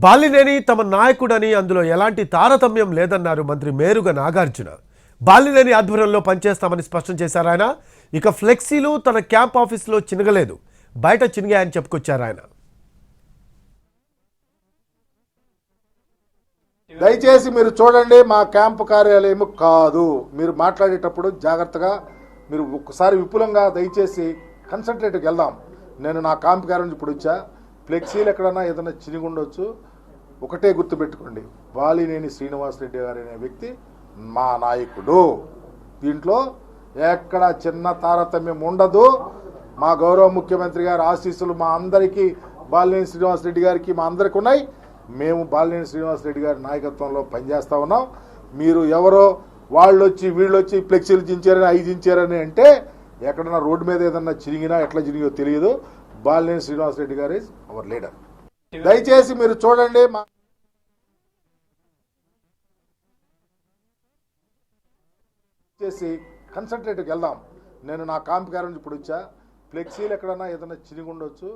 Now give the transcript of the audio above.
బాలినేని తమ నాయకుడని అందులో ఎలాంటి తారతమ్యం లేదన్నారు మంత్రి మేరుగ నాగార్జున. బాలినేని ఆధ్వర్యంలో పనిచేస్తామని స్పష్టం చేశారు ఆయన. ఇక ఫ్లెక్సీలు తన క్యాంప్ ఆఫీసులో చినగలేదు, బయట చినిగాయని చెప్పుకొచ్చారు ఆయన. దయచేసి మీరు చూడండి, మా క్యాంపు కార్యాలయం కాదు. మీరు మాట్లాడేటప్పుడు జాగ్రత్తగా మీరు ఒకసారి విపులంగా దయచేసి కన్సంట్రేట్కి వెళ్దాం. నేను నా క్యాంపు కార్యాలయం ఇప్పుడు వచ్చా. ఫ్లెక్సీలు ఎక్కడన్నా ఏదైనా చినిగుండొచ్చు. ఒకటే గుర్తుపెట్టుకోండి, బాలినేని శ్రీనివాసరెడ్డి గారు అనే వ్యక్తి మా నాయకుడు. దీంట్లో ఎక్కడ చిన్న తారతమ్యం ఉండదు. మా గౌరవ ముఖ్యమంత్రి గారి ఆశీస్సులు మా అందరికీ, బాలినేని శ్రీనివాసరెడ్డి గారికి మా అందరికీ ఉన్నాయి. మేము బాలినేని శ్రీనివాసరెడ్డి గారి నాయకత్వంలో పనిచేస్తూ ఉన్నాం. మీరు ఎవరో వాళ్ళు వచ్చి వీళ్ళు వచ్చి ఫ్లెక్సీలు చించారని అవి చించారని అంటే, ఎక్కడన్నా రోడ్డు మీద ఏదన్నా చిరిగినా ఎట్లా చిరిగిదో తెలియదు. బాలినేని శ్రీనివాసరెడ్డి గారు ఈజ్ అవర్ లీడర్. దయచేసి మీరు చూడండి, మా చేసి కన్సంట్రేట్కి వెళ్దాం. నేను నా క్యాంపు కార్యాలయం ఇప్పుడు వచ్చా. ఫ్లెక్సీలు ఎక్కడన్నా ఏదైనా చిరిగి ఉండొచ్చు.